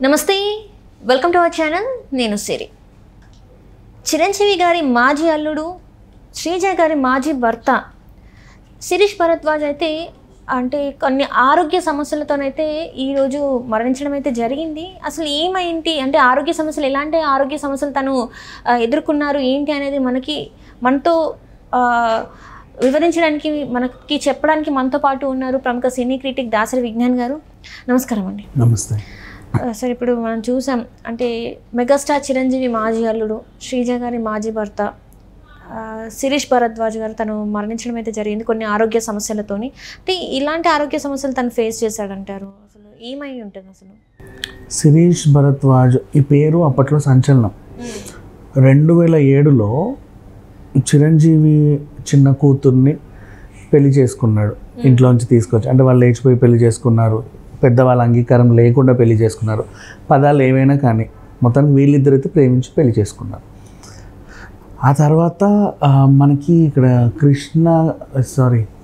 నమస్తే, welcome to our channel. నేను సిరి. చిరంజీవి గారి మాజీ అల్లుడు, శ్రీజ గారి మాజీ భర్త శిరీష్ భరద్వాజ్ అయితే కొన్ని ఆరోగ్య సమస్యలతోనైతే ఈరోజు మరణించడం అయితే జరిగింది. అసలు ఏమైంది అంటే ఆరోగ్య సమస్యలు, ఎలాంటి ఆరోగ్య సమస్యలు తను ఎదుర్కొన్నారు ఏంటి అనేది మనతో వివరించడానికి, మనకి చెప్పడానికి మనతో పాటు ఉన్నారు ప్రముఖ సినీ క్రిటిక్ దాసరి విజ్ఞాన్ గారు. నమస్కారం అండి. నమస్తే సార్. ఇప్పుడు మనం చూసాం మెగాస్టార్ చిరంజీవి మాజీ అల్లుడు, శ్రీజ గారి మాజీ భర్త శిరీష్ భరద్వాజ్ గారు తను మరణించడం అయితే జరిగింది కొన్ని ఆరోగ్య సమస్యలతోని. ఇలాంటి ఆరోగ్య సమస్యలు తను ఫేస్ చేశాడంటారు. అసలు ఏమై ఉంటుంది అసలు? శిరీష్ భరద్వాజ్ ఈ పేరు అప్పట్లో సంచలనం. 2007లో చిరంజీవి చిన్న కూతుర్ని పెళ్లి చేసుకున్నాడు. ఇంట్లోంచి తీసుకొచ్చి, అంటే వాళ్ళు లేచిపోయి పెళ్లి చేసుకున్నారు, పెద్దవాళ్ళ అంగీకారం లేకుండా పెళ్లి చేసుకున్నారు. పదాలు ఏవైనా కానీ మొత్తానికి వీళ్ళిద్దరైతే ప్రేమించి పెళ్లి చేసుకున్నారు. ఆ తర్వాత మనకి ఇక్కడ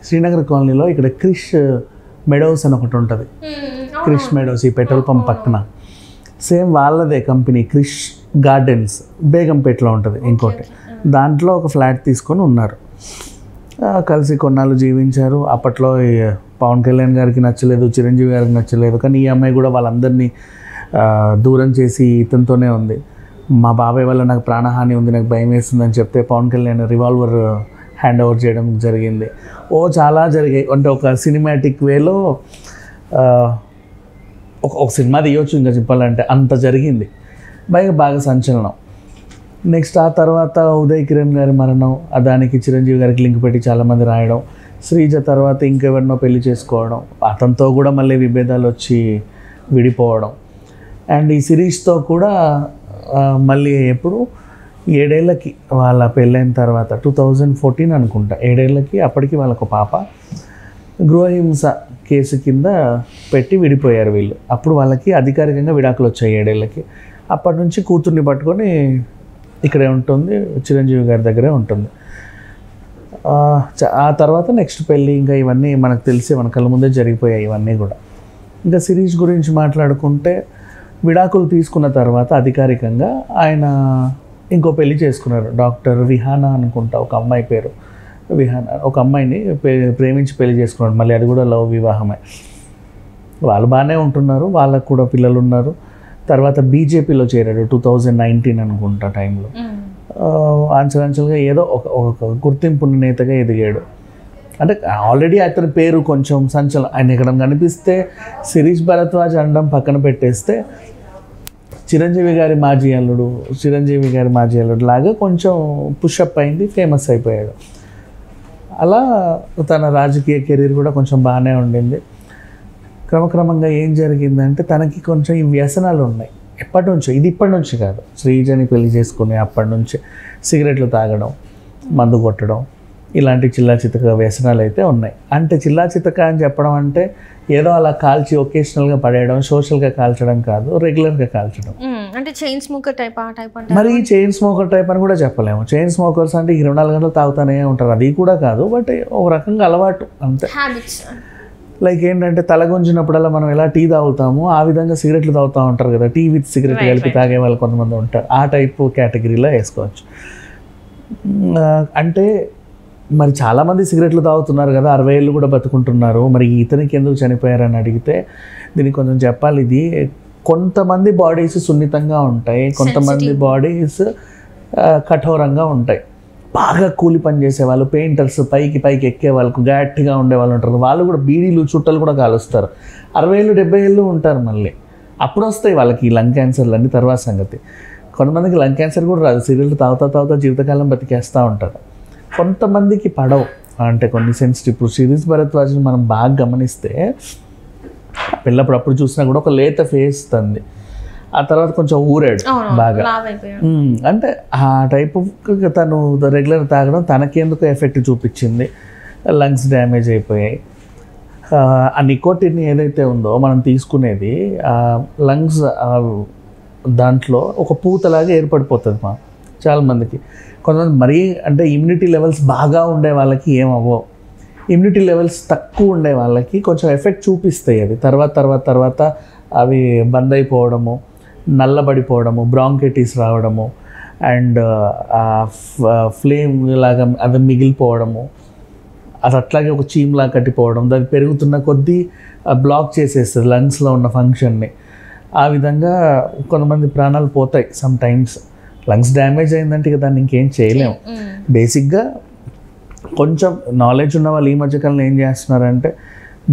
శ్రీనగర్ కాలనీలో ఇక్కడ క్రిష్ మెడోస్ అని ఒకటి ఉంటుంది. క్రిష్ మెడోస్ ఈ పెట్రోల్ పంప్ పక్కన సేమ్ వాళ్ళదే కంపెనీ క్రిష్ గార్డెన్స్ బేగంపేటలో ఉంటుంది ఇంకోటి. దాంట్లో ఒక ఫ్లాట్ తీసుకొని ఉన్నారు. కలిసి కొన్నాళ్ళు జీవించారు. అప్పట్లో పవన్ కళ్యాణ్ గారికి నచ్చలేదు, చిరంజీవి గారికి నచ్చలేదు. కానీ ఈ అమ్మాయి కూడా వాళ్ళందరినీ దూరం చేసి ఇతనితోనే ఉంది. మా బాబాయ్ వల్ల నాకు ప్రాణహాని ఉంది, నాకు భయం వేస్తుందని చెప్తే Pawan Kalyan revolver hand over చేయడం జరిగింది. చాలా జరిగాయి. అంటే ఒక సినిమాటిక్ వేలో ఒక సినిమా తీయవచ్చు ఇంకా చెప్పాలంటే, అంత జరిగింది. బాగా సంచలనం. నెక్స్ట్ ఆ తర్వాత ఉదయ్ కిరణ్ గారి మరణం, దానికి చిరంజీవి గారికి లింక్ పెట్టి చాలామంది రాయడం. శ్రీజ తర్వాత ఇంకెవరినో పెళ్లి చేసుకోవడం, అతనితో కూడా మళ్ళీ విభేదాలు వచ్చి విడిపోవడం. అండ్ ఈ శిరీష్తో కూడా మళ్ళీ ఎప్పుడు 7 ఏళ్ళకి వాళ్ళ పెళ్ళైన తర్వాత 2014 అనుకుంటా, 7 ఏళ్ళకి అప్పటికి వాళ్ళకు పాప. గృహహింస కేసు కింద పెట్టి విడిపోయారు వీళ్ళు. అప్పుడు వాళ్ళకి అధికారికంగా విడాకులు వచ్చాయి 7 ఏళ్ళకి. అప్పటి నుంచి కూతుర్ని పట్టుకొని ఇక్కడే ఉంటుంది, చిరంజీవి గారి దగ్గరే ఉంటుంది. ఆ తర్వాత నెక్స్ట్ పెళ్ళి, ఇంకా ఇవన్నీ మనకు తెలిసి మన కళ్ళ ముందే జరిగిపోయాయి ఇవన్నీ కూడా. ఇంకా శిరీష్ గురించి మాట్లాడుకుంటే, విడాకులు తీసుకున్న తర్వాత అధికారికంగా ఆయన ఇంకో పెళ్లి చేసుకున్నారు. డాక్టర్ విహానా అనుకుంటా ఒక అమ్మాయి పేరు, విహానా. ఒక అమ్మాయిని ప్రేమించి పెళ్లి చేసుకున్నాడు. మళ్ళీ అది కూడా లవ్ వివాహమే. వాళ్ళు బాగానే ఉంటున్నారు, వాళ్ళకు కూడా పిల్లలు ఉన్నారు. తర్వాత బీజేపీలో చేరాడు 2019 అనుకుంటా టైంలో. అంచెలంచెలుగా ఏదో ఒక గుర్తింపు నేతగా ఎదిగాడు. అంటే ఆల్రెడీ అతని పేరు కొంచెం సంచలనం. ఆయన ఇక్కడ కనిపిస్తే శిరీష్ భరద్వాజ్ అనడం పక్కన పెట్టేస్తే చిరంజీవి గారి మాజీ అల్లుడు లాగా కొంచెం పుషప్ అయింది, ఫేమస్ అయిపోయాడు. అలా తన రాజకీయ కెరీర్ కూడా కొంచెం బాగానే ఉండింది. క్రమక్రమంగా ఏం జరిగిందంటే, తనకి కొంచెం ఈ వ్యసనాలు ఉన్నాయి ఎప్పటి నుంచో. ఇది ఇప్పటి నుంచి కాదు, శ్రీజని పెళ్లి చేసుకుని అప్పటి నుంచి సిగరెట్లు తాగడం, మందు కొట్టడం, ఇలాంటి చిల్లాచితక వ్యసనాలు అయితే ఉన్నాయి. అంటే చిల్లాచితక అని చెప్పడం అంటే ఏదో అలా కాల్చి ఒకేషనల్గా పడేయడం, సోషల్గా కాల్చడం కాదు, రెగ్యులర్గా కాల్చడం. అంటే చైన్ స్మోకర్ టైప్. మరి చైన్ స్మోకర్ టైప్ అని కూడా చెప్పలేము. చైన్ స్మోకర్స్ అంటే 24 గంటలు తాగుతూనే ఉంటారు, అది కూడా కాదు. బట్ ఒక రకంగా అలవాటు అంతే. లైక్ ఏంటంటే, తలగుంజినప్పుడల్లా మనం ఎలా టీ తాగుతామో ఆ విధంగా సిగరెట్లు తాగుతూ ఉంటారు కదా, టీ విత్ సిగరెట్ కలిపి తాగే వాళ్ళు కొంతమంది ఉంటారు. ఆ టైపు కేటగిరీలో వేసుకోవచ్చు. అంటే మరి చాలామంది సిగరెట్లు తాగుతున్నారు కదా, 60 ఏళ్ళు కూడా బతుకుంటున్నారు. మరి ఇతనికి ఎందుకు చనిపోయారని అడిగితే దీనికి కొంచెం చెప్పాలి. ఇది కొంతమంది బాడీస్ సున్నితంగా ఉంటాయి, కొంతమంది బాడీస్ కఠోరంగా ఉంటాయి. బాగా కూలి పని చేసేవాళ్ళు, పెయింటర్స్, పైకి ఎక్కే వాళ్ళకు గట్టిగా ఉండే వాళ్ళు ఉంటారు. వాళ్ళు కూడా బీడీలు చుట్టలు కూడా కాలుస్తారు. 60 ఏళ్ళు 70 ఏళ్ళు ఉంటారు. మళ్ళీ అప్పుడు వస్తాయి వాళ్ళకి లంగ్ క్యాన్సర్లు అన్నీ తర్వాత సంగతి. కొంతమందికి లంగ్ క్యాన్సర్ కూడా రాదు, సిగరెట్లు తాగుతా జీవితకాలం బతికేస్తూ ఉంటారు. కొంతమందికి పడవు, అంటే కొన్ని సెన్సిటివ్. ఇప్పుడు శిరీష్ భరద్వాజ్ని మనం బాగా గమనిస్తే, పిల్లప్పుడు చూసినా కూడా ఒక లేత ఫేస్ తంది. ఆ తర్వాత కొంచెం ఊరాడు బాగా. అంటే ఆ టైపు తను రెగ్యులర్ తాగడం తనకెందుకు ఎఫెక్ట్ చూపించింది, లంగ్స్ డ్యామేజ్ అయిపోయాయి. ఆ నికోటిన్ ఏదైతే ఉందో మనం తీసుకునేది, లంగ్స్ దాంట్లో ఒక పూతలాగా ఏర్పడిపోతుంది చాలామందికి. కొంతమంది మరీ అంటే ఇమ్యూనిటీ లెవెల్స్ బాగా ఉండే వాళ్ళకి ఏమవ్వవు, ఇమ్యూనిటీ లెవెల్స్ తక్కువ ఉండే వాళ్ళకి కొంచెం ఎఫెక్ట్ చూపిస్తాయి. అది తర్వాత అవి బంద్ అయిపోవడము, నల్లబడిపోవడము, బ్రాంకైటిస్ రావడము, అండ్ ఫ్లేమ్ లాగా అది మిగిలిపోవడము, అది అట్లాగే ఒక చీమ్లా కట్టిపోవడం, దాన్ని పెరుగుతున్న కొద్దీ బ్లాక్ చేసేస్తుంది లంగ్స్లో ఉన్న ఫంక్షన్ని. ఆ విధంగా కొంతమంది ప్రాణాలు పోతాయి సమ్ టైమ్స్. లంగ్స్ డ్యామేజ్ అయిందంటే ఇక దాన్ని ఇంకేం చేయలేము. బేసిక్గా కొంచెం నాలెడ్జ్ ఉన్న వాళ్ళు ఈ మధ్యకాలంలో ఏం చేస్తున్నారంటే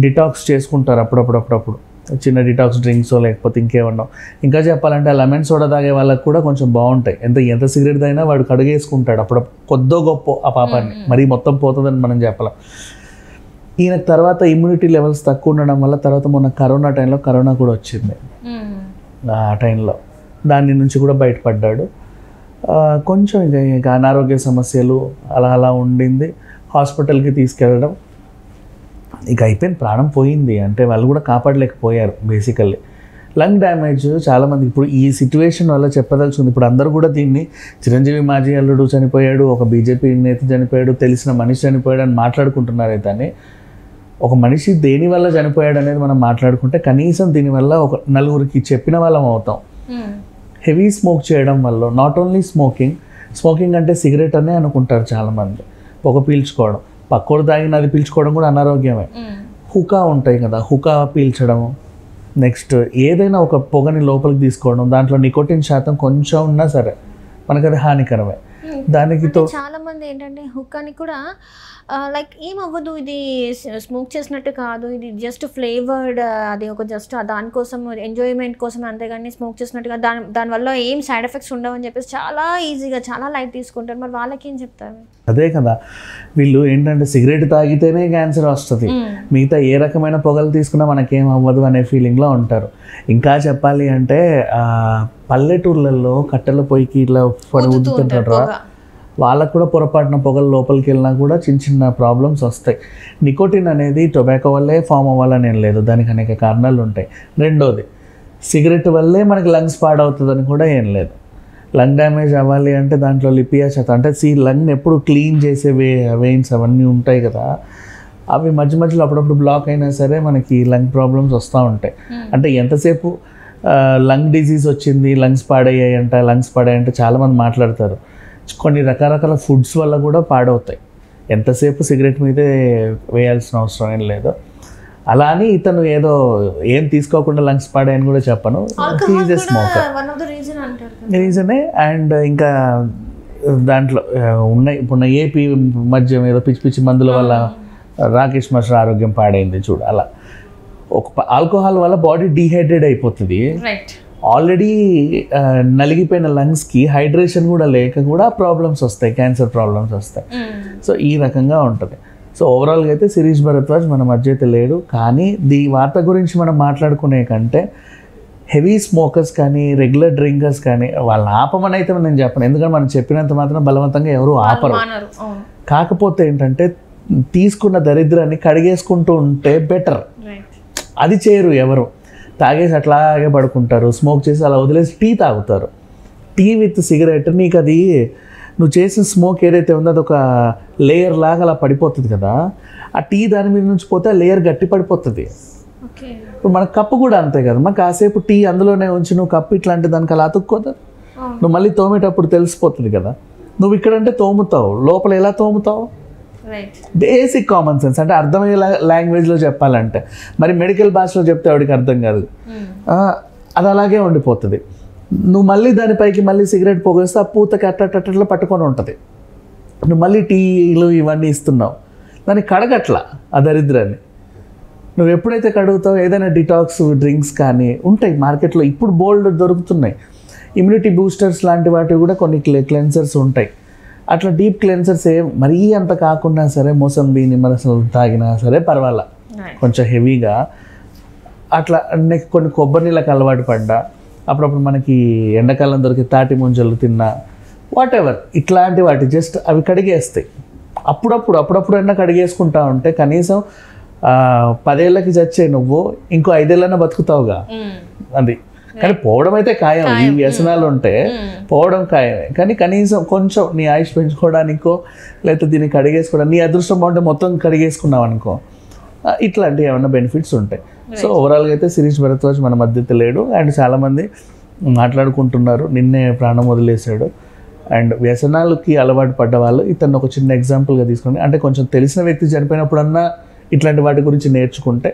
డిటాక్స్ చేసుకుంటారు అప్పుడప్పుడు చిన్న డిటాక్స్ డ్రింక్స్ లేకపోతే ఇంకేమన్నా. ఇంకా చెప్పాలంటే లెమన్ సోడా తాగే వాళ్ళకి కూడా కొంచెం బాగుంటాయి. ఎంత సిగరెట్ తాగినా వాడు కడుగేసుకుంటాడు అప్పుడు కొద్దో గొప్ప ఆ పాపాన్ని, మరీ మొత్తం పోతుందని మనం చెప్పలేం. ఈయనకు తర్వాత ఇమ్యూనిటీ లెవెల్స్ తక్కువ ఉండడం వల్ల తర్వాత మొన్న కరోనా కూడా వచ్చింది. ఆ టైంలో దాని నుంచి కూడా బయటపడ్డాడు. కొంచెం ఇక అనారోగ్య సమస్యలు అలా ఉండింది. హాస్పిటల్కి తీసుకెళ్ళడం, ఇక అయిపోయింది, ప్రాణం పోయింది. అంటే వాళ్ళు కూడా కాపాడలేకపోయారు బేసికల్లీ. లంగ్ డ్యామేజ్ చాలామంది ఇప్పుడు ఈ సిచ్యువేషన్ వల్ల చెప్పదలుచుకుంది. ఇప్పుడు అందరూ కూడా దీన్ని చిరంజీవి మాజీ అల్లుడు చనిపోయాడు, ఒక బీజేపీ నేత చనిపోయాడు, తెలిసిన మనిషి చనిపోయాడు అని మాట్లాడుకుంటున్నారు. అయితే ఒక మనిషి దేనివల్ల చనిపోయాడు అనేది మనం మాట్లాడుకుంటే కనీసం దీనివల్ల ఒక నలుగురికి చెప్పిన వాళ్ళం అవుతాం. హెవీ స్మోక్ చేయడం వల్ల, నాట్ ఓన్లీ స్మోకింగ్ అంటే సిగరెట్ అనే అనుకుంటారు చాలామంది, పొగ పీల్చుకోవడం, పక్కోడు తాగిన అది పీల్చుకోవడం కూడా అనారోగ్యమే. హుకా ఉంటాయి కదా, హుకా పీల్చడం, నెక్స్ట్ ఏదైనా ఒక పొగని లోపలికి తీసుకోవడం, దాంట్లో నికోటిన్ శాతం కొంచెం ఉన్నా సరే మనకు అది హానికరమే. దానికి చాలా మంది ఏంటంటే హుక్కాని కూడా లైక్ ఏమవ్వదు, ఇది స్మోక్ చేసినట్టు కాదు, ఇది జస్ట్ ఫ్లేవర్డ్, అది ఒక జస్ట్ దానికోసం ఎంజాయ్మెంట్ కోసం, అంతేగాని స్మోక్ చేసినట్టుగా దానివల్ల ఏం సైడ్ ఎఫెక్ట్స్ ఉండవని చెప్పేసి చాలా ఈజీగా చాలా లైట్ తీసుకుంటారు. మరి వాళ్ళకి ఏం చెప్తారు? అదే కదా, వీళ్ళు ఏంటంటే సిగరెట్ తాగితేనే క్యాన్సర్ వస్తుంది, మిగతా ఏ రకమైన పొగలు తీసుకున్నా మనకేం అవ్వదు అనే ఫీలింగ్లో ఉంటారు. ఇంకా చెప్పాలి అంటే పల్లెటూర్లలో కట్టెల పొయ్యికి ఇట్లా ఊదుతుంటారు, వాళ్ళకు కూడా పొరపాటున పొగలు లోపలికి వెళ్ళినా కూడా చిన్న ప్రాబ్లమ్స్ వస్తాయి. నికోటిన్ అనేది టొబాకో వల్లే ఫామ్ అవ్వాలని ఏం లేదు, దానికి అనేక కారణాలు ఉంటాయి. రెండోది సిగరెట్ వల్లే మనకి లంగ్స్ పాడవుతుందని కూడా ఏం లేదు. లంగ్ డ్యామేజ్ అవ్వాలి అంటే దాంట్లో లిపియా శాతం అంటే లంగ్ ఎప్పుడు క్లీన్ చేసే వెయిన్స్ అవన్నీ ఉంటాయి కదా, అవి మధ్యలో అప్పుడప్పుడు బ్లాక్ అయినా సరే మనకి లంగ్ ప్రాబ్లమ్స్ వస్తూ ఉంటాయి. అంటే ఎంతసేపు లంగ్ డిజీజ్ వచ్చింది, లంగ్స్ పాడాయంటే చాలామంది మాట్లాడతారు. కొన్ని రకరకాల ఫుడ్స్ వల్ల కూడా పాడవుతాయి. ఎంతసేపు సిగరెట్ మీదే వేయాల్సిన అవసరం ఏం లేదు. అలా అని ఇతను ఏం తీసుకోకుండా లంగ్స్ పాడాయని కూడా చెప్పను. రీజనే. అండ్ ఇంకా దాంట్లో ఉన్నాయి ఇప్పుడు ఏపీ మద్యం ఏదో పిచ్చి మందుల వల్ల రాకేష్ మాస్టర్ ఆరోగ్యం పాడైంది చూడు. అలా ఒక ఆల్కహాల్ వల్ల బాడీ డీహైడ్రేట్ అయిపోతుంది. ఆల్రెడీ నలిగిపోయిన లంగ్స్కి హైడ్రేషన్ కూడా లేక కూడా ప్రాబ్లమ్స్ వస్తాయి, క్యాన్సర్ ప్రాబ్లమ్స్ వస్తాయి. సో ఈ రకంగా ఉంటుంది. సో ఓవరాల్గా అయితే శిరీష్ భరద్వాజ్ మన మధ్య అయితే లేడు. కానీ వార్త గురించి మనం మాట్లాడుకునే కంటే హెవీ స్మోకర్స్ కానీ రెగ్యులర్ డ్రింకర్స్ కానీ వాళ్ళని ఆపమని అయితే నేను చెప్పను, ఎందుకంటే మనం చెప్పినంత మాత్రం బలవంతంగా ఎవరు ఆపరు. కాకపోతే ఏంటంటే తీసుకున్న దరిద్రాన్ని కడిగేసుకుంటూ ఉంటే బెటర్. అది చేయరు ఎవరు, తాగేసి అట్లాగే పడుకుంటారు, స్మోక్ చేసి అలా వదిలేసి టీ తాగుతారు. టీ విత్ సిగరెట్, నీకు అది నువ్వు చేసిన స్మోక్ ఏదైతే ఉందో అది ఒక లేయర్ లాగా అలా పడిపోతుంది కదా, ఆ టీ దాని మీద నుంచి పోతే ఆ లేయర్ గట్టి పడిపోతుంది. ఇప్పుడు మన కప్పు కూడా అంతే కదా, మన కాసేపు టీ అందులోనే ఉంచి నువ్వు కప్పు ఇట్లాంటి దానికి అలా అతుక్కోదు, నువ్వు మళ్ళీ తోమేటప్పుడు తెలిసిపోతుంది కదా. నువ్వు ఇక్కడంటే తోముతావు, లోపల ఎలా తోముతావు? బేసిక్ కామన్ సెన్స్, అంటే అర్థమయ్యే లాంగ్వేజ్లో చెప్పాలంటే. మరి మెడికల్ భాషలో చెప్తే వాడికి అర్థం కాదు, అది అలాగే ఉండిపోతుంది. నువ్వు మళ్ళీ దానిపైకి మళ్ళీ సిగరెట్ పొగేస్తే ఆ పూతకి అట్లా పట్టుకొని ఉంటుంది. నువ్వు మళ్ళీ టీలు ఇవన్నీ ఇస్తున్నావు, దాన్ని కడగట్లా ఆ దరిద్రాన్ని. నువ్వు ఎప్పుడైతే కడుగుతావు, ఏదైనా డిటాక్స్ డ్రింక్స్ కానీ ఉంటాయి మార్కెట్లో, ఇప్పుడు బోల్డ్ దొరుకుతున్నాయి. ఇమ్యూనిటీ బూస్టర్స్ లాంటి వాటివి కూడా కొన్ని క్లెన్సర్స్ ఉంటాయి. అట్లా డీప్ క్లెన్సర్స్ మరీ అంత కాకుండా సరే మోసంబి నిమ్మరసం తాగినా సరే పర్వాలా, కొంచెం హెవీగా అట్లా కొన్ని కొబ్బరి నీళ్ళకి అలవాటు పడ్డా, అప్పుడప్పుడు మనకి ఎండాకాలం దొరికి తాటి ముంజలు తిన్నా, వాట్ ఎవర్ ఇట్లాంటి వాటి జస్ట్ అవి కడిగేస్తాయి. అప్పుడప్పుడు అయినా కడిగేసుకుంటా ఉంటే కనీసం 10 ఏళ్ళకి చచ్చే నువ్వు ఇంకో 5 ఏళ్ళైనా బతుకుతావుగా. అది కానీ పోవడం అయితే ఖాయం. ఈ వ్యసనాలు ఉంటే పోవడం ఖాయమే. కానీ కనీసం కొంచెం నీ ఆయుష్ పెంచుకోవడానికో లేకపోతే దీన్ని కడిగేసుకోవడం, నీ అదృష్టం బాగుంటే మొత్తం కడిగేసుకున్నావు అనుకో, ఇట్లాంటి ఏమైనా బెనిఫిట్స్ ఉంటాయి. సో ఓవరాల్గా అయితే శిరీష్ భరద్వాజ్ మన మధ్యలో లేడు. అండ్ చాలామంది మాట్లాడుకుంటున్నారు నిన్నే ప్రాణం వదిలేశాడు. అండ్ వ్యసనాలకి అలవాటు పడ్డ వాళ్ళు ఇతను ఒక చిన్న ఎగ్జాంపుల్గా తీసుకొని, అంటే కొంచెం తెలిసిన వ్యక్తి చనిపోయినప్పుడన్నా ఇట్లాంటి వాటి గురించి నేర్చుకుంటే